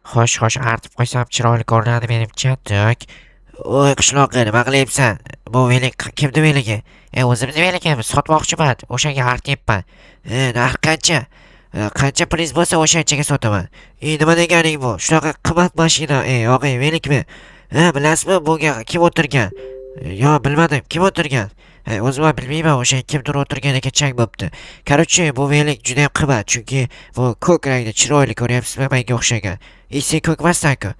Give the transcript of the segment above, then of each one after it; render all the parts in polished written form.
Xo'sh, artib qo'ysam chiroyli ko'rinadi menimcha. Tak. Voy qishloqqa nima qilyapsan? Bu velik kimni veligi? O'zimni veligim, sotmoqchiman. O'shanga artyapman. Narx qancha? Qancha prinz bo'lsa o'shanchaga sotaman. Nima deganing bu? Shunaqa qimmat mashina, og'ay, velikmi? Bilasizmi bunga kim o'tirgan? Yo, bilmadim, kim o'tirgan? O'zim ham bilmayman, o'sha kimdir o'tirganiga chang bo'pti. Короче, bu velik juda ham qimmat, chunki bu ko'k rangda chiroyli ko'ryapsizmi, menga o'xshagan. Sen ko'kmassan-ku.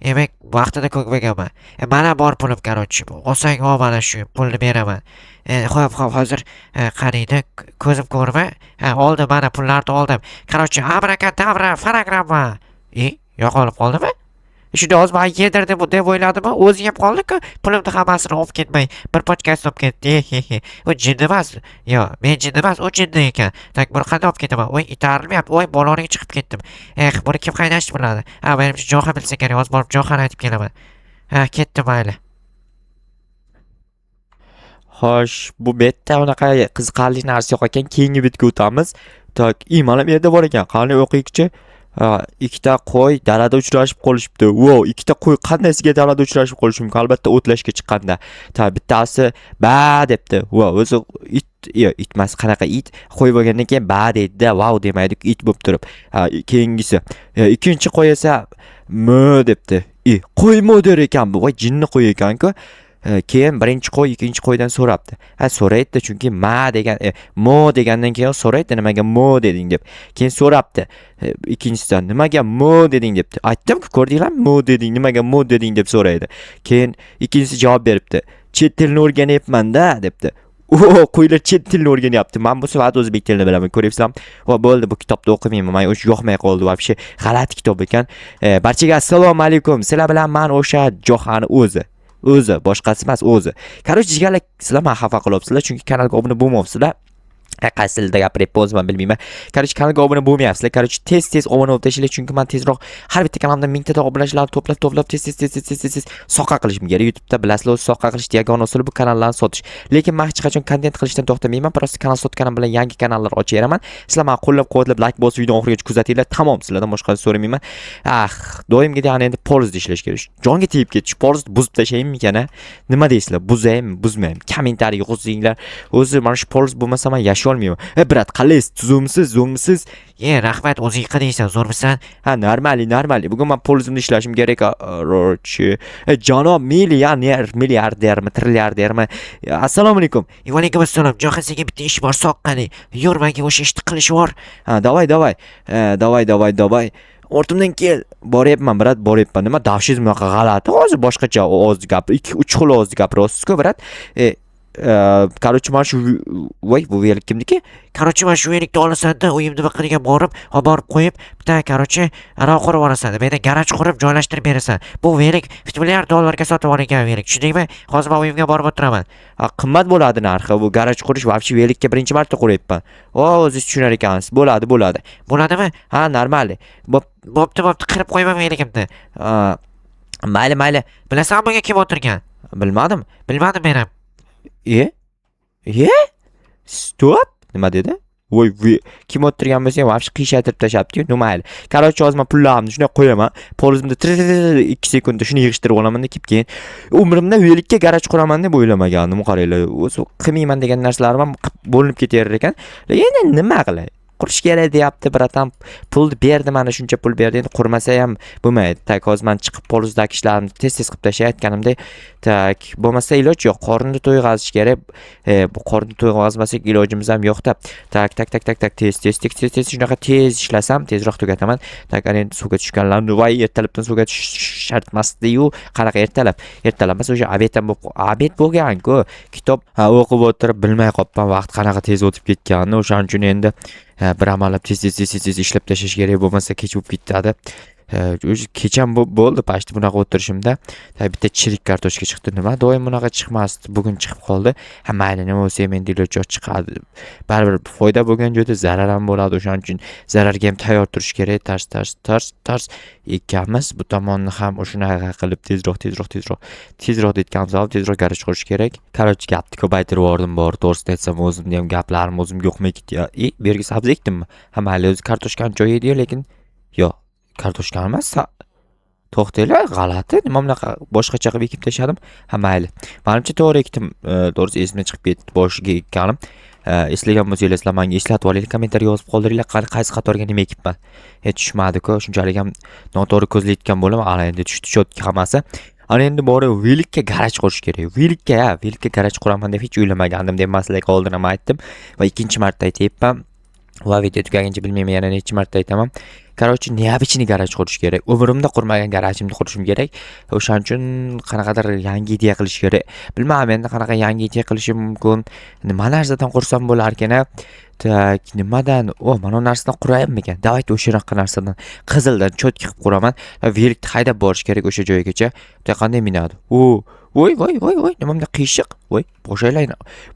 Demak, vaqtida ko'kmaganman. Mana bor pulim, короче. Olsang ol, mana shu pulni beraman. Xo'p, hozir qaraydi, ko'zim ko'rma. Oldim, mana pullarni oldim. Короче, abrakadabra, fonogramma. Yo'qolib qoldimi? Shunda o'zi men yedirdim deb o'yladimi? O'zi yeb qoldi-ku. Pulimni hammasini olib ketmay, bir pochkasini olib ketdi. U jin emas. Yo, men jin emas, u jin ekan. Tak, buni qanday olib ketaman? Voy, itarilmayapti. Voy, bolaning chiqib ketdim. Buni kim qaynashni biladi? Menimcha Jo'xa bilsa kerak. Hozir borib Jo'xani aytib kelaman. Ketdim mayli. Xo'sh, bu betda unaqa qiziqarli narsa yo'q ekan. Keyingi betga o'tamiz. Tak, mana bu yerda bor ekan. Qani o'qiychi? Ikkita qo'y dalada uchrashib qolishibdi. Wow, ikkita qo'y qandaysiga dalada uchrashib qolishi mumkin? Albatta o'tlashga chiqqanda. Bittasi ba debdi. Wow, o'zi it emas, qanaqa it? Qo'y bo'lgandan keyin ba deydi. Wow demaydi, it bo'lib turib. Keyingisi. Ikkinchi qo'y esa mo debdi. Qo'y mo der ekan bu. Voy, jinni qo'y ekan-ku. Keyin birinchi qo'y ikkinchi qo'ydan so'rabdi. So'raydi chunki ma degan mo degandan keyin so'raydi nimaga mo deding deb. Keyin so'rabdi. Ikkinchisidan nimaga mo deding debdi. Aytdim-ku, ko'rdinglarmi? Mo deding, nimaga mo deding deb so'raydi. Keyin ikkinchisi javob beribdi. Chet tilini o'rganyapman-da debdi. Qo'ylar chet tilini o'rganyapti. Men bu safar o'zbek tilini bilaman. Ko'ryapsizlarmi? Bo'ldi, bu kitobni o'qimayman. Men o'sha yoqmay qoldi. Vobshe g'alati kitob ekan. Barchaga assalomu alaykum. Sizlar bilan men o'sha Jo'xani o'zi boshqasi emas, o'zi. Короче, jigarlar, sizlar men xafa qilyapsizlar chunki kanalga obuna bo'lmayapsizlar. Qaysi tilda gapiryapman o'zim bilmayman. Короче, kanalga obuna bo'lmayapsizlar. Короче, tez omon bo'lib tashlaylik chunki men tezroq har bitta kanalimda 1000 ta obunachilarni to'plab tez soqqa qilishim kerak. YouTube'da bilasizlar, soqqa qilish yagona usuli bu kanallarni sotish. Lekin men hech qachon kontent qilishdan to'xtamayman. Prosta kanal sotganim bilan yangi kanallar ochayraman. Sizlar meni qo'llab-quvvatlab, like bosib, videoni oxirigacha kuzatinglar. Tamom, sizlardan boshqa so'ramayman. Doimgidek endi polizda ishlash kerak. Jonga tegib ketish, polizni buzib tashlaymanmi-kan? Nima deysizlar? Buzaymi, buzmaymi? Kommentariy yozinglar. O'zi mana shu poliz bo'lmasa men olmayman. Brat, qalaysiz? Tuzumsiz, zo'ngmisiz? Rahmat, o'zing qadaysan, zo'rmisan? Normali. Bugun men polizimda ishlashim kerak. Janob milliardermi, trilliardermi? Assalomu alaykum. Va alaykum assalom. Jo'xa, senga bitta ish bor, soqqani. Yur, menga o'sha ishni qilish bor. Davay. Ortimdan kel. Boryapman, brat, boryapman. Nima davshingiz bunaqa g'alati? Hozir boshqacha ovoz gapir. 2-3 xil ovoz gapiryapsiz-ku, brat. Короче, mana shu bu velik kimniki? Короче, mana shu velikni olasan-da, uyimni biqiniga borib qo'yib, bitta короче, anavi qurib olasan. Menda garaj qurib joylashtirib berasan. Bu velik $1 milliard sotib olingan velik. Tushundingmi? Hozir men uyimga borib o'tiraman. Qimmat bo'ladi narxi. Bu garaj qurish vobshe velikka birinchi marta quryapman. O'zingiz tushunar ekansiz. Bo'ladi. Bo'ladimi? Normal. Bo'pti, qirib qo'yma veligimni. Mayli. Bilasanmi bunga kim o'tirgan? Bilmadim men ham. Stop. Nima dedi? Voy, kim o'tirgan bo'lsa ham vobshe qiyshaytirib tashlabdi-ku. Mayli. Короче, hozir men pullarimni shunday qo'yaman. Polizimda 2 sekundda shuni yig'ishtirib olaman-da, keyin umrimda velikka garaj quraman deb o'ylamagandim. Qaranglar, o'zi qilmayman degan narsalarim bo'linib ketaverar ekan. Endi nima qilay? Qurish kerak deyapti, bratam. Pulni berdi, mana shuncha pul berdi. Endi qurmasa ham bo'lmaydi. Tak, hozir men chiqib polizdagi ishlarni tez qilib tashlayotganimda, tak, bo'lmasa iloj yo'q. Qornini to'yg'azish kerak. Bu qornini to'yg'azmasak ilojimiz ham yo'q-da. Tak, tez shunaqa tez ishlasam, tezroq tugataman. Tak, endi suvga tushganlarni voy, ertalabdan suvga tushish shart emasdi-yu. Qanaqa ertalab emas, o'sha obed bo'lgan-ku. Kitob o'qib o'tirib bilmay qolibman, vaqt qanaqa tez o'tib ketganini. O'shaning uchun endi bir amallab tez ishlab tashlash kerak, bo'lmasa kech bo'lib ketadi. Kecham bo'ldi pashti bunaqa o'tirishimda. Bitta chirik kartoshka chiqdi. Nima? Doim bunaqa chiqmasdi. Bugun chiqib qoldi. Mayli, nima bo'lsa ham endi iloj chiqadi. Baribir foyda bo'lgan joyda zarar ham bo'ladi. O'shaning uchun zararga ham tayyor turish kerak. Tars ikkamiz bu tomonni ham shunaqa qilib tezroq deyotganimiz olib tezroq garaj qurish kerak. Короче, gapni ko'paytirib yubordim, to'g'risini aytsam o'zimni ham gaplarim o'zimga yoqmay ketdi. Bu yerga sabzi ekdimmi? Mayli, o'zi kartoshkani joyi edi, lekin yo'q. Kartoshka emas, To'xtanglar, g'alati. Nima bunaqa boshqacha qilib ekib tashladim. Ha, mayli. Menimcha to'g'ri ekdim. To'g'risi esimdan chiqib ketdi boshiga ekkanim. Eslagan bo'lsanglar sizlar menga eslatib olinglar, kommentariy yozib qoldiringlar. Qaysi qatorga nima ekibman. Tushmadi-ku, shunchalik ham noto'g'ri ko'zlayotgan bo'lim. Ana endi tushdi chotki hammasi. Ana endi bori Velikka garaj qurish kerak. Velikka garaj quraman deb hech o'ylamagandim deb maslaga oldin ham aytdim va ikkinchi marta aytyapman. Va video tugaguncha bilmayman yana necha marta aytaman. Короче, необычный garaj qurish kerak. Umrimda qurmagan garajimni qurishim kerak. O'shaning uchun qanaqadir yangi ideya qilish kerak. Bilmadim endi qanaqa yangi ideya qilishim mumkin. Nima narsadan qursam bo'lar ekan? Tak, nimadan? Mana bu narsadan qurayapmikan? Davayt o'sha narsadan qizildan cho'tki qilib quraman. Velikni haydab borish kerak o'sha joygacha. Qanday minadi? Voy, nima bunday qiyshiq? Voy,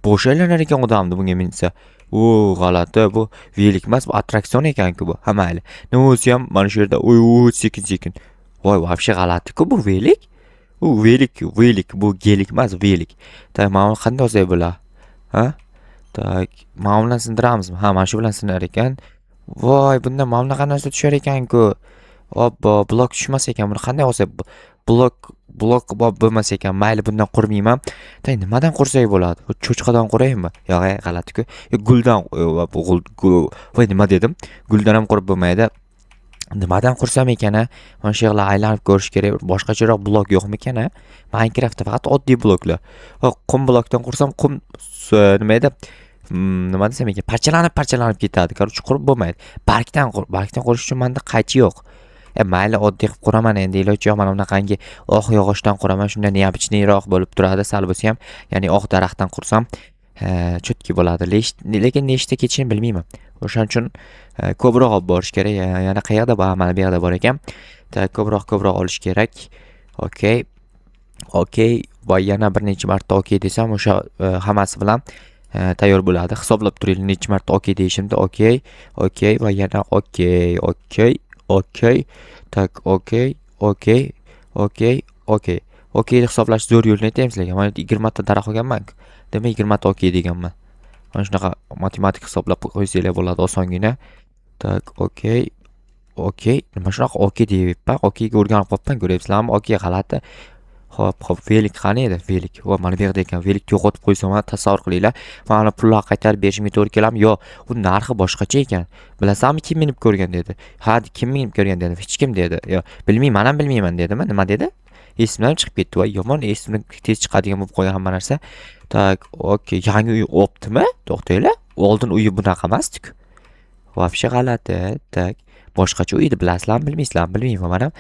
bo'shaylanar ekan odamni bunga minsa. G'alati, bu velik emas, bu attraksion ekan-ku bu. Ha, mayli. Nima bo'lsa ham mana shu yerda sekin. Voy, вообще g'alati-ku bu velik. Velik, bu gelik emas, velik. Tak, mana qanday olsak bo'ladi? Ha? Tak, mana bilan sindiramizmi? Ha, mana shu bilan sinar ekan. Voy, bunda mana bunaqa narsa tushar ekan-ku. Obbo, blok tushmas ekan. Buni qanday olsak blok bo'lmas ekan. Mayli, bundan qurmayman. Tak, nimadan qursak bo'ladi? Bu cho'chqadan quraymi? Yo'q, g'alati-ku. Guldan, voy, nima dedim? Guldan ham qurib bo'lmaydi. Nimadan qursam ekan? Mana shu yerlar aylanib ko'rish kerak. Boshqacharoq blok yo'qmi-kan? Minecraftda faqat oddiy bloklar. Qum blokdan qursam qum nima edi? Nima desam ekan? Parchalanib ketadi. Короче, qurib bo'lmaydi. Bargdan qurish uchun menda qaychi yo'q. Mayli, oddiy qilib quraman endi. Iloji yo'q, mana bunaqangi yog'ochdan quraman. Shunda neobichniyroq bo'lib turadi. Sal bo'lsa ham, ya'ni daraxtdan qursam cho'tki bo'ladi. Lekin nechta ketishini bilmayman. O'shaning uchun ko'proq olib borish kerak. Yana qayerda bor? Mana bu yerda bor ekan. Ko'proq olish kerak. Okey. Va yana bir necha marta okey desam, o'sha hammasi bilan tayyor bo'ladi. Hisoblab turinglar necha marta okey deyishimda. Okey va yana okey. Tak, okey. Okey hisoblash zo'r yo'lni aytaymi sizlarga. Mana 20 ta daraxt olganman-ku. Demak 20 ta okey deganman. Mana shunaqa matematik hisoblab qo'ysanglar bo'ladi osongina. Tak, okey. Nima shunaqa okey deyapman? Okeyga o'rganib qolibman, ko'ryapsizlarmi? Okey g'alati. Xo'p, velik qani edi? Velik. Va mana bu yerda ekan. Velikni yo'qotib qo'ysam, tasavvur qilinglar. Mana pullar qaytarib berishimga to'g'ri keladimi? Yo'q, bu narxi boshqacha ekan. Bilasizmi, kim minib ko'rgan dedi? Ha, kim minib ko'rgan dedi? Hech kim dedi. Yo'q, bilmayman, ham bilmayman dedimi? Nima dedi? Esimdan chiqib ketdi. Voy, yomon esimdan tez chiqadigan bo'lib qolgan hamma narsa. Tak, okey. Yangi uy optimi? To'xtanglar. Oldin uyi bunaqa emasdi-ku. Вообще g'alati. Tak, boshqacha uy edi, bilasizlarmi, bilmaysizlarmi? Bilmayman men ham.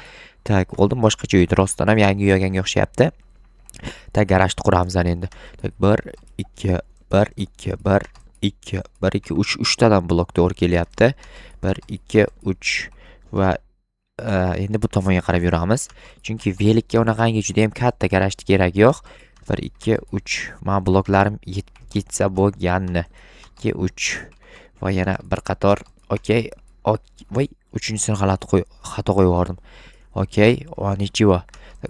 Tak, oldin boshqacha uy edi, rostdan ham yangi uy olganga o'xshayapti. Tak, garajni quramiz endi. Tak, 1 2 3 tadan blok to'g'ri kelyapti. 1 2 3 va endi bu tomonga qarab yuramiz. Chunki velikka unaqangi juda ham katta garajni keragi yo'q. 1 2 3. Men bloklarim yetsa bo'lganni. 2 3 va yana bir qator. Okey. Voy, 3-sini xato qo'yib yubordim. Okey, necheva.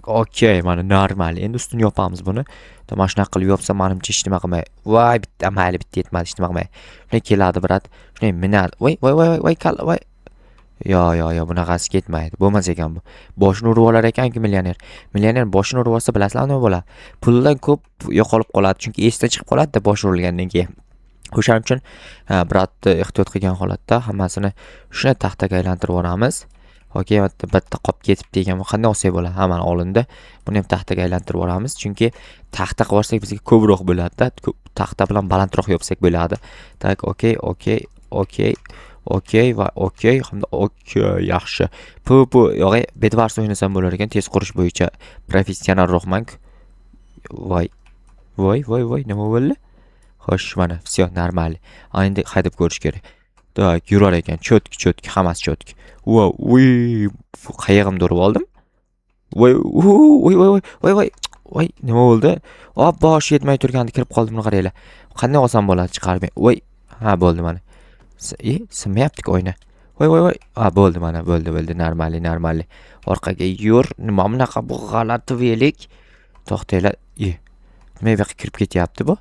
Okey, mana normal. Endi ustini yopamiz buni. Mana shunaqa qilib yopsam, menimcha hech nima qilmay. Voy, mayli, bitta yetmadi, hech nima qilmay. Shunday keladi, brat. Shunday minadi. Voy, voy. Yo, bunaqasi ketmaydi. Bo'lmas ekan bu. Boshini urib olar ekan-ku millioner. Millioner boshini urib olsa, bilasizlarmi nima bo'ladi? Puldan ko'p yo'qolib qoladi, chunki esdan chiqib qoladi-da bosh urilgandan keyin. O'shaning uchun bratni ehtiyot qilgan holatda hammasini shuna taxtaga aylantirib yuboramiz. Okey, bitta qop ketib degan qanday olsak bo'ladi? Mana olindi. Buni ham taxtaga aylantirib yuboramiz, chunki taxta qilib olsak bizga ko'proq bo'ladi-da. Taxta bilan balandroq yopsak bo'ladi. Tak, okey va okey, hamda okey, yaxshi. Bu yo'g'e Bedwars o'ynasam bo'lar ekan, tez qurish bo'yicha professionalroqman-ku. Voy, nima bo'ldi? Xo'sh, mana, всё, normal. Endi haydab ko'rish kerak. Tak, yurar ekan, cho'tki, hammasi cho'tki. Wow, qayig'imni urib oldim. Voy, nima bo'ldi? Bosh yetmay turganda kirib qoldim, buni qaranglar. Qanday olsam bo'ladi chiqarmay? Voy, ha, bo'ldi mana. Sinmayapti-ku oyna. Voy. Bo'ldi mana, bo'ldi, normal. Orqaga yur. Nima bunaqa bu g'alati velik? To'xtanglar. Nima yoqqa kirib ketyapti bu?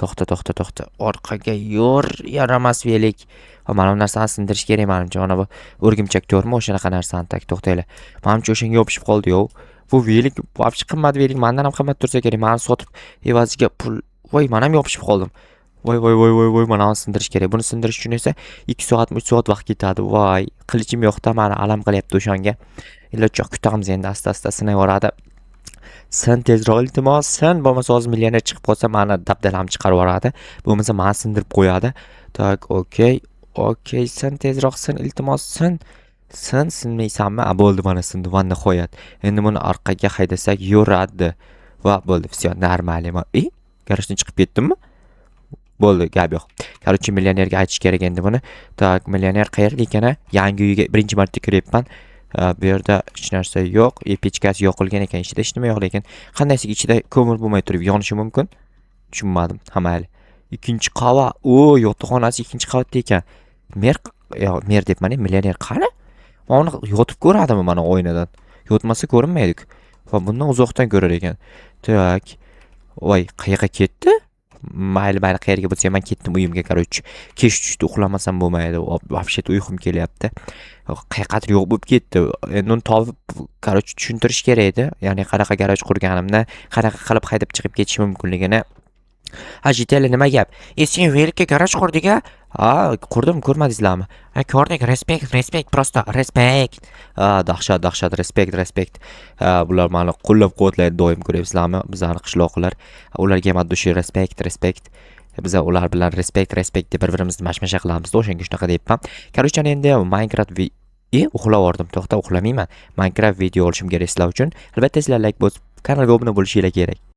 To'xta. Orqaga yur, yaramas velik. Mana bu narsani sindirish kerak menimcha. Mana bu o'rgimchak to'rmi o'shanaqa narsani tak to'xtanglar. Menimcha o'shanga yopishib qoldi-yu. Bu velik вообще qimmat velik, mendan ham qimmat tursa kerak. Meni sotib evaziga pul. Voy, men ham yopishib qoldim. Voy, mana buni sindirish kerak. Buni sindirish uchun esa 2 soat, 3 soat vaqt ketadi. Voy, qilichim yo'qda, meni alam qilyapti o'shanga. Ilojcha kutamiz endi asta-asta sinayveradi. Sen tezroq iltimos, sen bo'lmasa hozir millioner chiqib qolsa meni dabdalam chiqarib yuboradi. Bo'lmasa meni sindirib qo'yadi. Tak, okey, sen tezroq sin iltimos, Sen sinmaysanmi? Bo'ldi, mana sindi, va nihoyat. Endi buni orqaga haydasak yuradi. Va bo'ldi, всё, нормально. Garajdan chiqib ketdimmi? Bo'ldi, gap yo'q. Короче, millionerga aytish kerak endi buni. Tak, millioner qayerda ekan? Yangi uyga birinchi marta kiryapman. Bu yerda hech narsa yo'q. Pechkasi yoqilgan ekan, ichida hech nima yo'q, lekin qandaysiga ichida ko'mir bo'lmay turib yonishi mumkin. Tushunmadim. Mayli. Ikkinchi qavat. Yotoqxonasi ikkinchi qavatda ekan. Mer debman, millioner qani? Uni yotib ko'radimi mana oynadan? Yotmasa ko'rinmaydi-ku. Va bundan uzoqdan ko'rar ekan. Tak. Voy, qayerga ketdi? Mayli, qayerga bo'lsa men ketdim uyimga, короче. Kech tushdi, uxlamasam bo'lmaydi. Вообще uyqum kelyapti. Qayergadir yo'q bo'lib ketdi. Endi uni topib, короче, tushuntirish kerak edi. Ya'ni qanaqa garaj qurganimni, qanaqa qilib haydab chiqib ketish mumkinligini. Jitali, nima gap? Sen velikka garaj qurding-a? Qurdim, ko'rmadingizlarmi? Ko'rdik, respekt, просто respekt. Dahshat, respekt. Bular meni qo'llab-quvvatlaydi doim, ko'ryapsizlarmi? Bizlarning qishloqlar. Ularga ham dushi respekt. Biz ular bilan respekt deb bir-birimizni mashmasha qilamiz. O'shanga shunaqa deyapman. Короче, endi Minecraft uxlab oldim. To'xta, uxlamayman. Minecraft video olishim kerak sizlar uchun. Albatta sizlar like bosib, kanalga obuna bo'lishingiz kerak.